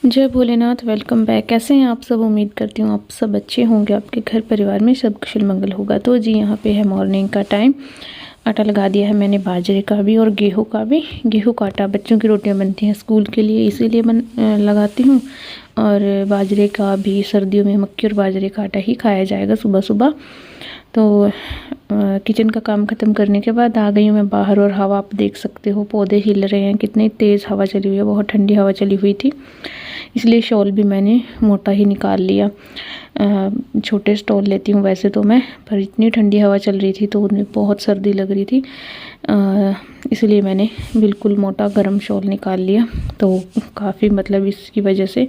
जय Bholenath. Welcome back. कैसे हैं आप सब? उम्मीद करती हूँ आप सब अच्छे होंगे, आपके घर परिवार में सब कुशल मंगल होगा। तो जी यहाँ पे है मॉर्निंग का टाइम। आटा लगा दिया है मैंने बाजरे का भी और गेहूं का भी। गेहूं का आटा बच्चों की रोटियां बनती हैं स्कूल के लिए, इसीलिए लगाती हूँ। और बाजरे का भी सर्दियों में मक्की और बाजरे का आटा ही खाया जाएगा सुबह सुबह। तो किचन का काम ख़त्म करने के बाद आ गई हूँ मैं बाहर। और हवा आप देख सकते हो, पौधे हिल रहे हैं, कितनी तेज़ हवा चली हुई है। बहुत ठंडी हवा चली हुई थी, इसलिए शॉल भी मैंने मोटा ही निकाल लिया। छोटे स्टॉल लेती हूँ वैसे तो मैं, पर इतनी ठंडी हवा चल रही थी तो उन्हें बहुत सर्दी लग रही थी, इसलिए मैंने बिल्कुल मोटा गर्म शॉल निकाल लिया। तो काफ़ी मतलब इसकी वजह से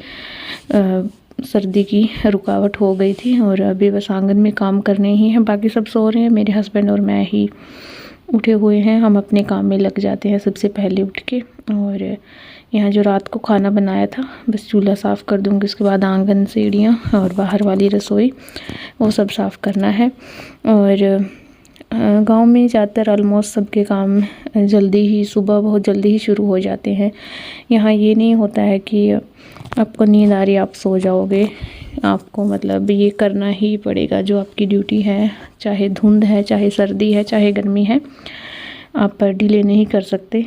सर्दी की रुकावट हो गई थी। और अभी बस आंगन में काम करने ही हैं, बाकी सब सो रहे हैं। मेरे हस्बैंड और मैं ही उठे हुए हैं, हम अपने काम में लग जाते हैं सबसे पहले उठ के। और यहाँ जो रात को खाना बनाया था बस चूल्हा साफ़ कर दूँगी, उसके बाद आंगन, सीढ़ियाँ और बाहर वाली रसोई वो सब साफ़ करना है। और गांव में ज़्यादातर ऑलमोस्ट सबके काम जल्दी ही, सुबह बहुत जल्दी ही शुरू हो जाते हैं। यहाँ ये नहीं होता है कि आपको नींद आ रही आप सो जाओगे, आपको मतलब ये करना ही पड़ेगा जो आपकी ड्यूटी है, चाहे धुंध है, चाहे सर्दी है, चाहे गर्मी है, आप डिले नहीं कर सकते।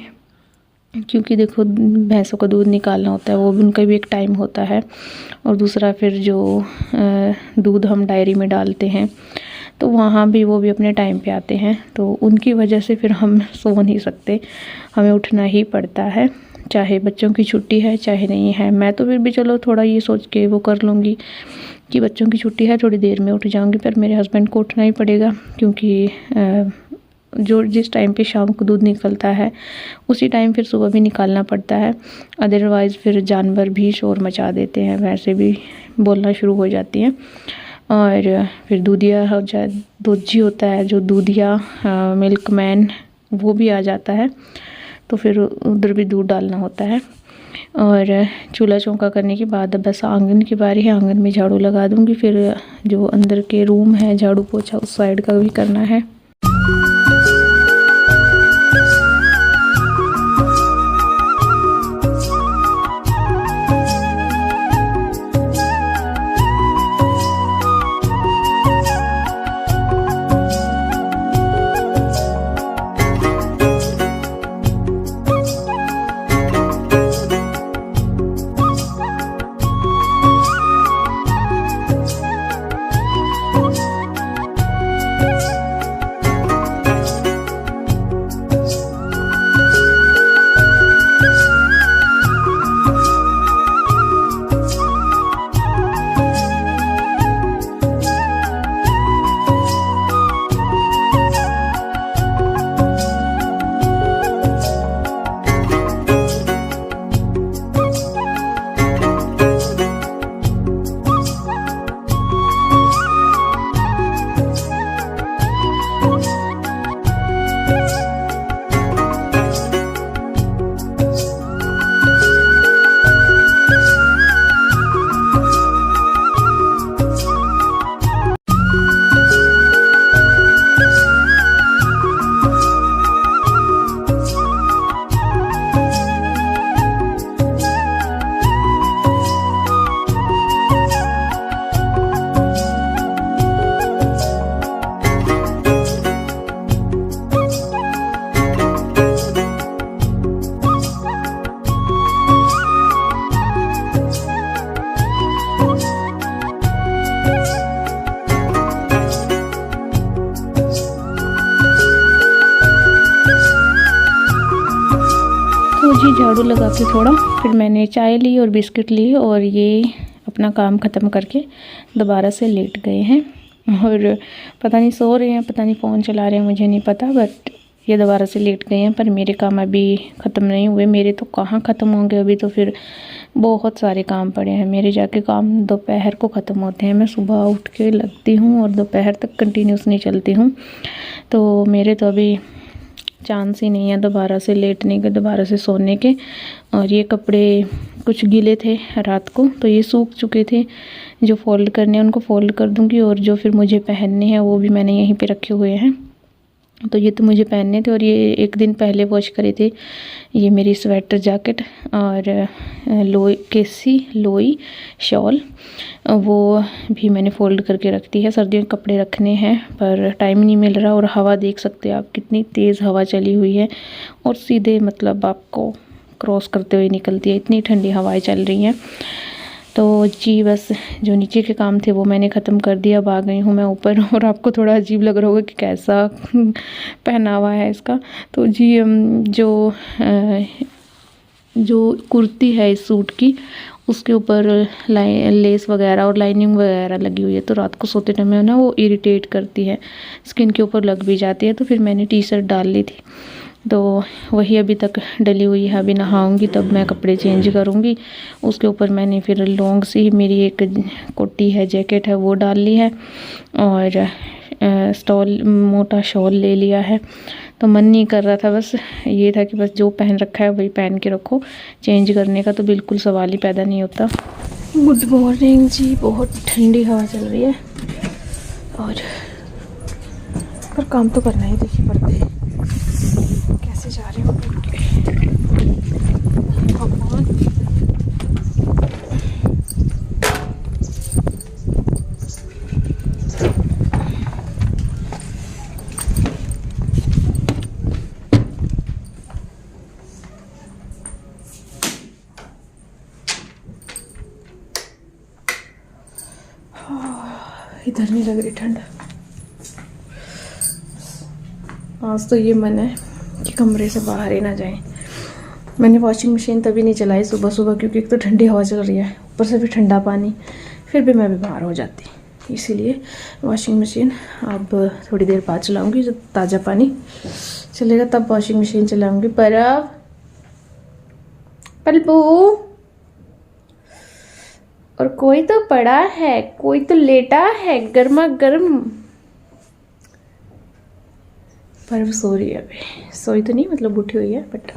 क्योंकि देखो भैंसों का दूध निकालना होता है, वो भी उनका भी एक टाइम होता है। और दूसरा फिर जो दूध हम डायरी में डालते हैं तो वहाँ भी वो भी अपने टाइम पे आते हैं, तो उनकी वजह से फिर हम सो नहीं सकते, हमें उठना ही पड़ता है, चाहे बच्चों की छुट्टी है चाहे नहीं है। मैं तो फिर भी चलो थोड़ा ये सोच के वो कर लूँगी कि बच्चों की छुट्टी है, थोड़ी देर में उठ जाऊँगी, पर मेरे हस्बैंड को उठना ही पड़ेगा। क्योंकि जो जिस टाइम पे शाम को दूध निकलता है उसी टाइम फिर सुबह भी निकालना पड़ता है, अदरवाइज़ फिर जानवर भी शोर मचा देते हैं, वैसे भी बोलना शुरू हो जाती हैं। और फिर दूधिया हो जाए, दूधी होता है जो दूधिया, मिल्कमैन, वो भी आ जाता है, तो फिर उधर भी दूध डालना होता है। और चूल्हा चौका करने के बाद बस आंगन की बारी है, आंगन में झाड़ू लगा दूँगी। फिर जो अंदर के रूम है झाड़ू पोछा उस साइड का भी करना है। जी झाड़ू लगा के थोड़ा फिर मैंने चाय ली और बिस्किट ली, और ये अपना काम ख़त्म करके दोबारा से लेट गए हैं। और पता नहीं सो रहे हैं, पता नहीं फ़ोन चला रहे हैं, मुझे नहीं पता, बट ये दोबारा से लेट गए हैं। पर मेरे काम अभी ख़त्म नहीं हुए, मेरे तो कहाँ ख़त्म होंगे, अभी तो फिर बहुत सारे काम पड़े हैं मेरे। जाके काम दोपहर को ख़त्म होते हैं, मैं सुबह उठ के लगती हूँ और दोपहर तक कंटिन्यूस नहीं चलती हूँ। तो मेरे तो अभी चांस ही नहीं है दोबारा से लेटने के, दोबारा से सोने के। और ये कपड़े कुछ गीले थे रात को, तो ये सूख चुके थे, जो फ़ोल्ड करने हैं उनको फ़ोल्ड कर दूँगी, और जो फिर मुझे पहनने हैं वो भी मैंने यहीं पे रखे हुए हैं। तो ये तो मुझे पहनने थे और ये एक दिन पहले वॉश करे थे। ये मेरी स्वेटर जैकेट और लोई शॉल, वो भी मैंने फ़ोल्ड करके रख दी है। सर्दियों के कपड़े रखने हैं पर टाइम नहीं मिल रहा। और हवा देख सकते हैं आप, कितनी तेज़ हवा चली हुई है और सीधे मतलब आपको क्रॉस करते हुए निकलती है, इतनी ठंडी हवाएं चल रही हैं। तो जी बस जो नीचे के काम थे वो मैंने ख़त्म कर दिया। अब आ गई हूँ मैं ऊपर। और आपको थोड़ा अजीब लग रहा होगा कि कैसा पहनावा है इसका। तो जी जो कुर्ती है इस सूट की, उसके ऊपर लेस वगैरह और लाइनिंग वगैरह लगी हुई है। तो रात को सोते टाइम में ना वो इरिटेट करती है, स्किन के ऊपर लग भी जाती है। तो फिर मैंने टी शर्ट डाल ली थी, तो वही अभी तक डली हुई है। अभी नहाऊंगी तब मैं कपड़े चेंज करूंगी। उसके ऊपर मैंने फिर लॉन्ग सी मेरी एक कोटी है, जैकेट है, वो डाल ली है और मोटा शॉल ले लिया है। तो मन नहीं कर रहा था, बस ये था कि बस जो पहन रखा है वही पहन के रखो, चेंज करने का तो बिल्कुल सवाल ही पैदा नहीं होता। गुड मॉर्निंग जी। बहुत ठंडी हवा चल रही है और पर काम तो करना ही देखिए पड़ते हैं। कैसे जा रहे हो भगवान। इधर नहीं लग रही ठंड। आज तो ये मन है कि कमरे से बाहर ही ना जाएं। मैंने वॉशिंग मशीन तभी नहीं चलाई सुबह सुबह, क्योंकि एक तो ठंडी हवा चल रही है, ऊपर से भी ठंडा पानी, फिर भी मैं बीमार हो जाती। इसीलिए वॉशिंग मशीन अब थोड़ी देर बाद चलाऊंगी, जब ताज़ा पानी चलेगा तब वॉशिंग मशीन चलाऊंगी। पर अब पलपू और कोई तो पड़ा है, कोई तो लेटा है गर्मा गर्म। पर सो रही है, अभी सोई तो नहीं, मतलब उठी हुई है बट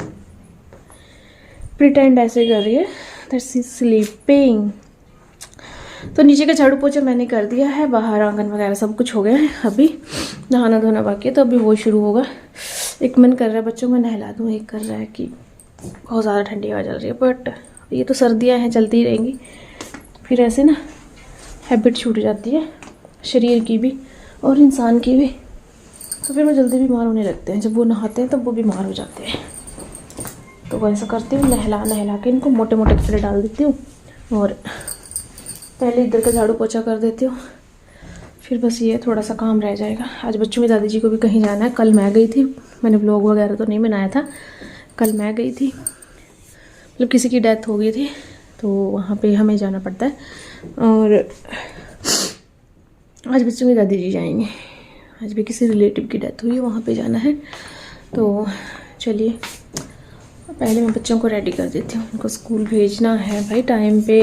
प्रिटेंड ऐसे कर रही है दैट शी इज स्लीपिंग। तो नीचे का झाड़ू पोछा मैंने कर दिया है, बाहर आंगन वगैरह सब कुछ हो गया है। अभी नहाना धोना बाकी है, तो अभी वो शुरू होगा। एक मन कर रहा है बच्चों को नहला दूँ, एक कर रहा है कि बहुत ज़्यादा ठंडी हवा चल रही है। बट ये तो सर्दियाँ हैं, चलती ही रहेंगी। फिर ऐसे ना हैबिट छूट जाती है शरीर की भी और इंसान की भी, तो फिर वो जल्दी बीमार होने लगते हैं। जब वो नहाते हैं तब वो बीमार हो जाते हैं। तो वो ऐसा करती हूँ, नहला के इनको मोटे मोटे कपड़े डाल देती हूँ और पहले इधर का झाड़ू पोछा कर देती हूँ। फिर बस ये थोड़ा सा काम रह जाएगा। आज बच्चों की दादी जी को भी कहीं जाना है। कल मैं गई थी, मैंने ब्लॉग वगैरह तो नहीं बनाया था। कल मैं गई थी, मतलब किसी की डेथ हो गई थी, तो वहाँ पे हमें जाना पड़ता है। और आज बच्चों की दादी जी जाएंगे। आज भी किसी रिलेटिव की डेथ हुई है, वहाँ पे जाना है। तो चलिए पहले मैं बच्चों को रेडी कर देती हूँ, उनको स्कूल भेजना है भाई टाइम पे।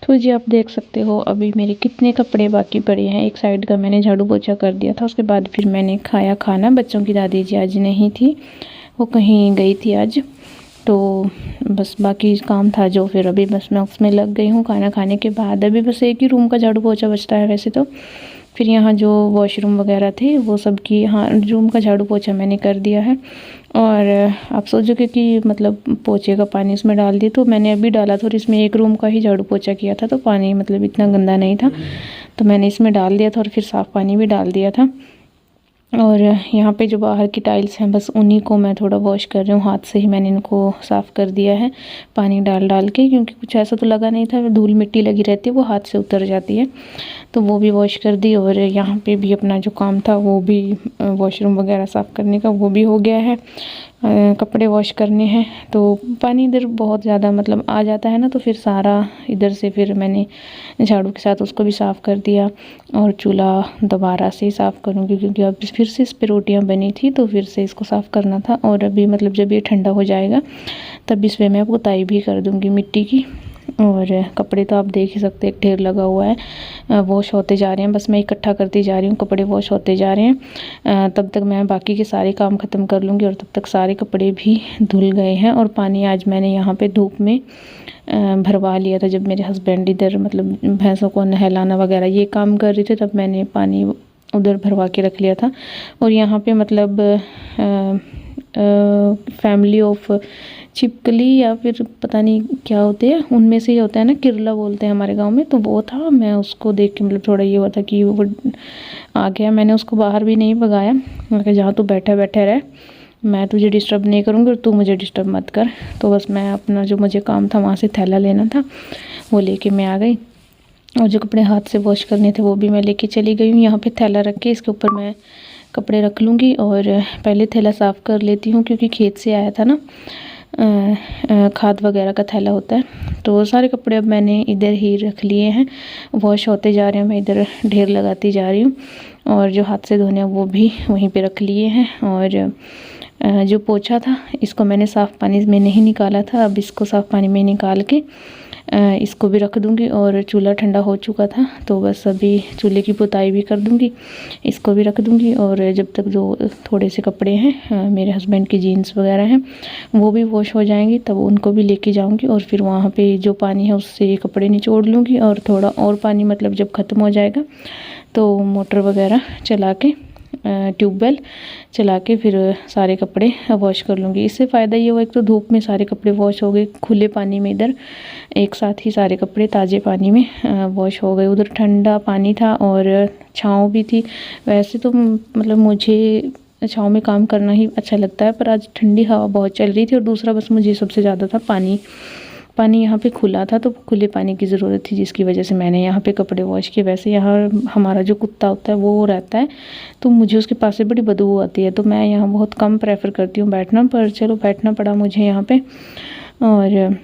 तो जी आप देख सकते हो अभी मेरे कितने कपड़े बाकी पड़े हैं। एक साइड का मैंने झाड़ू पोछा कर दिया था, उसके बाद फिर मैंने खाया खाना। बच्चों की दादी जी आज नहीं थी, वो कहीं गई थी आज। तो बस बाकी काम था जो, फिर अभी बस मैं उसमें लग गई हूँ। खाना खाने के बाद अभी बस एक ही रूम का झाड़ू पोछा बचता है वैसे तो। फिर यहाँ जो वॉशरूम वगैरह थे वो सब की, हाँ, रूम का झाड़ू पोछा मैंने कर दिया है। और आप सोचोगे कि मतलब पोछे का पानी उसमें डाल दिए, तो मैंने अभी डाला था और इसमें एक रूम का ही झाड़ू पोछा किया था, तो पानी मतलब इतना गंदा नहीं था, तो मैंने इसमें डाल दिया था और फिर साफ़ पानी भी डाल दिया था। और यहाँ पे जो बाहर की टाइल्स हैं बस उन्हीं को मैं थोड़ा वॉश कर रही हूँ, हाथ से ही मैंने इनको साफ़ कर दिया है पानी डाल डाल के, क्योंकि कुछ ऐसा तो लगा नहीं था, धूल मिट्टी लगी रहती है वो हाथ से उतर जाती है, तो वो भी वॉश कर दी। और यहाँ पे भी अपना जो काम था वो भी वॉशरूम वगैरह साफ़ करने का वो भी हो गया है। कपड़े वॉश करने हैं तो पानी इधर बहुत ज़्यादा मतलब आ जाता है ना, तो फिर सारा इधर से फिर मैंने झाड़ू के साथ उसको भी साफ़ कर दिया। और चूल्हा दोबारा से साफ़ करूँगी क्योंकि अब फिर से इस पर रोटियाँ बनी थी, तो फिर से इसको साफ़ करना था। और अभी मतलब जब ये ठंडा हो जाएगा तब इस पर मैं पुताई भी कर दूँगी मिट्टी की। और कपड़े तो आप देख ही सकते हैं, एक ढेर लगा हुआ है, वॉश होते जा रहे हैं, बस मैं इकट्ठा करती जा रही हूँ, कपड़े वॉश होते जा रहे हैं। तब तक मैं बाकी के सारे काम ख़त्म कर लूँगी और तब तक सारे कपड़े भी धुल गए हैं। और पानी आज मैंने यहाँ पे धूप में भरवा लिया था, जब मेरे हस्बैंड इधर मतलब भैंसों को नहलाना वगैरह ये काम कर रहे थे, तब मैंने पानी उधर भरवा के रख लिया था। और यहाँ पे मतलब फैमिली ऑफ छिपकली या फिर पता नहीं क्या होते हैं, उनमें से ही होता है ना, किरला बोलते हैं हमारे गांव में, तो वो था। मैं उसको देख के मतलब थोड़ा ये हुआ था कि वो आ गया, मैंने उसको बाहर भी नहीं भगाया, मैं कहा जहाँ तू बैठा बैठा रहे, मैं तुझे डिस्टर्ब नहीं करूँगी और तू मुझे डिस्टर्ब मत कर। तो बस मैं अपना जो मुझे काम था वहाँ से थैला लेना था वो लेके मैं आ गई, और जो कपड़े हाथ से वॉश करने थे वो भी मैं लेके चली गई हूँ। यहाँ पे थैला रख के इसके ऊपर मैं कपड़े रख लूँगी और पहले थैला साफ़ कर लेती हूँ, क्योंकि खेत से आया था ना, खाद वगैरह का थैला होता है। तो सारे कपड़े अब मैंने इधर ही रख लिए हैं, वॉश होते जा रहे हैं, मैं इधर ढेर लगाती जा रही हूँ। और जो हाथ से धोने वो भी वहीं पे रख लिए हैं। और जो पोछा था इसको मैंने साफ़ पानी में नहीं निकाला था, अब इसको साफ़ पानी में निकाल के इसको भी रख दूँगी। और चूल्हा ठंडा हो चुका था तो बस अभी चूल्हे की पुताई भी कर दूँगी, इसको भी रख दूँगी। और जब तक जो थोड़े से कपड़े हैं मेरे हस्बैंड की जीन्स वगैरह हैं वो भी वॉश हो जाएंगी, तब उनको भी लेके जाऊँगी। और फिर वहाँ पे जो पानी है उससे कपड़े निचोड़ लूँगी, और थोड़ा और पानी मतलब जब ख़त्म हो जाएगा तो मोटर वगैरह चला के ट्यूबवेल चला के फिर सारे कपड़े वॉश कर लूँगी। इससे फ़ायदा ये हुआ, एक तो धूप में सारे कपड़े वॉश हो गए, खुले पानी में इधर एक साथ ही सारे कपड़े ताज़े पानी में वॉश हो गए। उधर ठंडा पानी था और छाँव भी थी। वैसे तो मतलब मुझे छाँव में काम करना ही अच्छा लगता है, पर आज ठंडी हवा बहुत चल रही थी। और दूसरा बस मुझे सबसे ज़्यादा था पानी यहाँ पे खुला था, तो खुले पानी की ज़रूरत थी, जिसकी वजह से मैंने यहाँ पे कपड़े वॉश किए। वैसे यहाँ हमारा जो कुत्ता होता है वो रहता है, तो मुझे उसके पास से बड़ी बदबू आती है, तो मैं यहाँ बहुत कम प्रेफर करती हूँ बैठना, पर चलो बैठना पड़ा मुझे यहाँ पे। और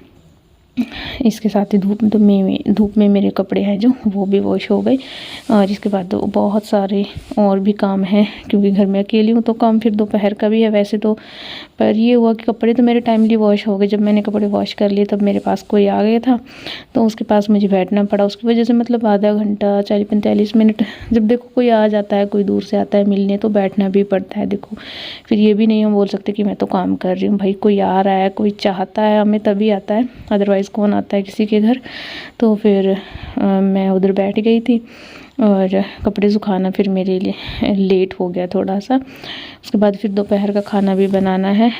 इसके साथ ही धूप में मेरे कपड़े हैं जो वो भी वॉश हो गए। और इसके बाद तो बहुत सारे और भी काम हैं, क्योंकि घर में अकेली हूँ तो काम फिर दोपहर का भी है वैसे तो। पर ये हुआ कि कपड़े तो मेरे टाइमली वॉश हो गए। जब मैंने कपड़े वॉश कर लिए तब मेरे पास कोई आ गया था, तो उसके पास मुझे बैठना पड़ा। उसकी वजह से मतलब आधा घंटा 40-45 मिनट, जब देखो कोई आ जाता है, कोई दूर से आता है मिलने, तो बैठना भी पड़ता है। देखो फिर ये भी नहीं हम बोल सकते कि मैं तो काम कर रही हूँ, भाई कोई आ रहा है, कोई चाहता है हमें तभी आता है, अदरवाइज़ कौन आता है किसी के घर। तो फिर मैं उधर बैठ गई थी और कपड़े सुखाना फिर मेरे लिए लेट हो गया थोड़ा सा। उसके बाद फिर दोपहर का खाना भी बनाना है।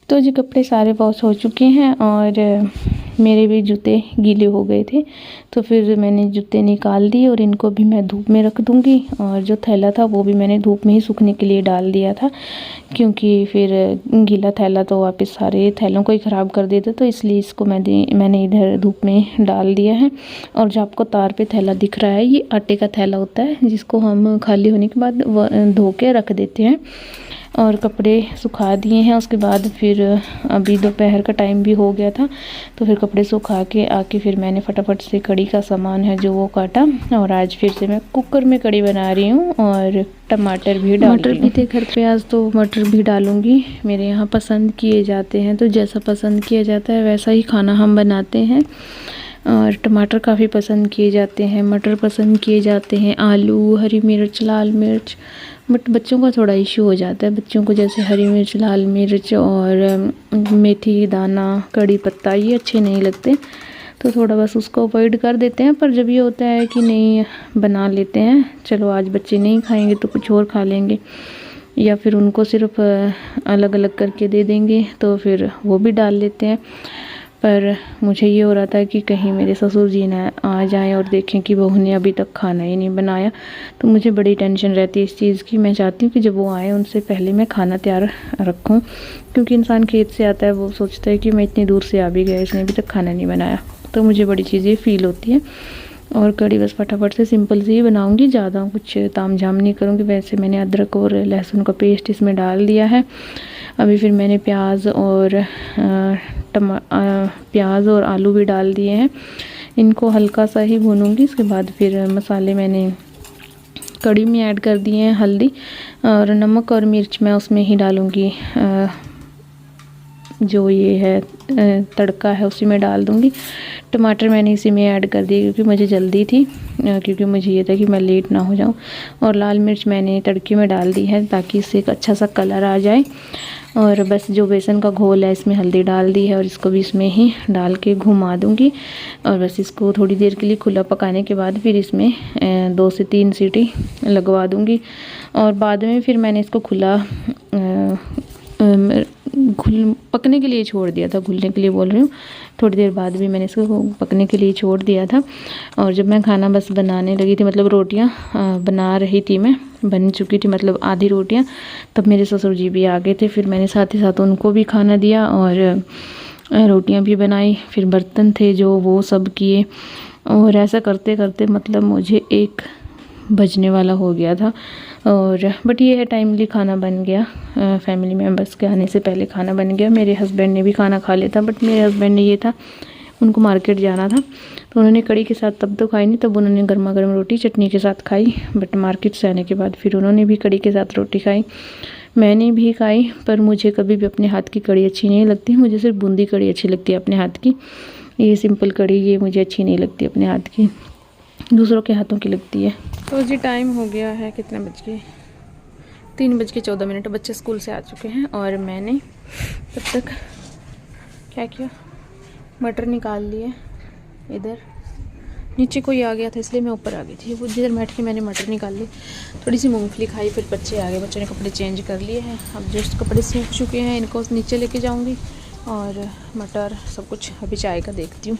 तो जी कपड़े सारे वॉश हो चुके हैं और मेरे भी जूते गीले हो गए थे, तो फिर मैंने जूते निकाल दिए और इनको भी मैं धूप में रख दूँगी। और जो थैला था वो भी मैंने धूप में ही सूखने के लिए डाल दिया था, क्योंकि फिर गीला थैला तो वापस सारे थैलों को ही ख़राब कर देता, तो इसलिए इसको मैंने इधर धूप में डाल दिया है। और जो आपको तार पे थैला दिख रहा है ये आटे का थैला होता है, जिसको हम खाली होने के बाद धो के रख देते हैं। और कपड़े सुखा दिए हैं। उसके बाद फिर अभी दोपहर का टाइम भी हो गया था, तो फिर कपड़े सुखा के आके फिर मैंने फटाफट से कड़ी का सामान है जो वो काटा। और आज फिर से मैं कुकर में कड़ी बना रही हूँ और टमाटर भी डाल रही हूँ। मटर भी थे घर पे आज, तो मटर भी डालूँगी। मेरे यहाँ पसंद किए जाते हैं, तो जैसा पसंद किया जाता है वैसा ही खाना हम बनाते हैं। और टमाटर काफ़ी पसंद किए जाते हैं, मटर पसंद किए जाते हैं, आलू, हरी मिर्च, लाल मिर्च। बट बच्चों का थोड़ा इशू हो जाता है, बच्चों को जैसे हरी मिर्च, लाल मिर्च और मेथी दाना, कड़ी पत्ता ये अच्छे नहीं लगते, तो थोड़ा बस उसको अवॉइड कर देते हैं। पर जब ये होता है कि नहीं बना लेते हैं, चलो आज बच्चे नहीं खाएंगे तो कुछ और खा लेंगे, या फिर उनको सिर्फ अलग अलग करके दे देंगे, तो फिर वो भी डाल लेते हैं। पर मुझे ये हो रहा था कि कहीं मेरे ससुर जी ना आ जाएं और देखें कि बहू ने अभी तक खाना ही नहीं बनाया, तो मुझे बड़ी टेंशन रहती है इस चीज़ की। मैं चाहती हूँ कि जब वो आए उनसे पहले मैं खाना तैयार रखूँ, क्योंकि इंसान खेत से आता है, वो सोचता है कि मैं इतनी दूर से आ भी गया, इसने अभी तक खाना नहीं बनाया, तो मुझे बड़ी चीज़ें फ़ील होती है। और कड़ी बस फटाफट से सिंपल सी ही बनाऊँगी, ज़्यादा कुछ ताम झाम नहीं करूँगी। वैसे मैंने अदरक और लहसुन का पेस्ट इसमें डाल दिया है। अभी फिर मैंने प्याज और आलू भी डाल दिए हैं, इनको हल्का सा ही भूनूंगी। इसके बाद फिर मसाले मैंने कड़ी में ऐड कर दिए हैं, हल्दी और नमक और मिर्च मैं उसमें ही डालूंगी, जो ये है तड़का है उसी में डाल दूंगी। टमाटर मैंने इसी में ऐड कर दिए क्योंकि मुझे जल्दी थी, क्योंकि मुझे ये था कि मैं लेट ना हो जाऊं। और लाल मिर्च मैंने तड़के में डाल दी है ताकि इससे एक अच्छा सा कलर आ जाए। और बस जो बेसन का घोल है इसमें हल्दी डाल दी है और इसको भी इसमें ही डाल के घुमा दूंगी। और बस इसको थोड़ी देर के लिए खुला पकाने के बाद फिर इसमें 2 से 3 सीटी लगवा दूंगी। और बाद में फिर मैंने इसको खुला पकने के लिए छोड़ दिया था, घुलने के लिए बोल रही हूँ। थोड़ी देर बाद भी मैंने इसको पकने के लिए छोड़ दिया था। और जब मैं खाना बस बनाने लगी थी, मतलब रोटियाँ बना रही थी, मैं बन चुकी थी मतलब आधी रोटियाँ, तब मेरे ससुर जी भी आ गए थे। फिर मैंने साथ ही साथ उनको भी खाना दिया और रोटियाँ भी बनाई। फिर बर्तन थे जो वो सब किए, और ऐसा करते करते मतलब मुझे 1 बजने वाला हो गया था। और बट ये है टाइमली खाना बन गया, फैमिली मेम्बर्स के आने से पहले खाना बन गया। मेरे हस्बैंड ने भी खाना खा लिया था, बट मेरे हस्बैंड ने ये था उनको मार्केट जाना था, तो उन्होंने कड़ी के साथ तब तो खाई नहीं, तब उन्होंने गर्मा गर्म रोटी चटनी के साथ खाई। बट मार्केट से आने के बाद फिर उन्होंने भी कड़ी के साथ रोटी खाई, मैंने भी खाई। पर मुझे कभी भी अपने हाथ की कड़ी अच्छी नहीं लगती, मुझे सिर्फ बूंदी कड़ी अच्छी लगती है अपने हाथ की। ये सिंपल कड़ी ये मुझे अच्छी नहीं लगती अपने हाथ की, दूसरों के हाथों की लगती है। तो जी टाइम हो गया है, कितने बज गए, 3:14। बच्चे स्कूल से आ चुके हैं और मैंने तब तक क्या किया, मटर निकाल लिए। इधर नीचे कोई आ गया था इसलिए मैं ऊपर आ गई थी, वो जिधर बैठ के मैंने मटर निकाल ली, थोड़ी सी मूंगफली खाई। फिर बच्चे आ गए, बच्चों ने कपड़े चेंज कर लिए हैं। अब जस्ट कपड़े सूख चुके हैं, इनको नीचे लेके जाऊंगी और मटर सब कुछ अभी चाय का देखती हूँ।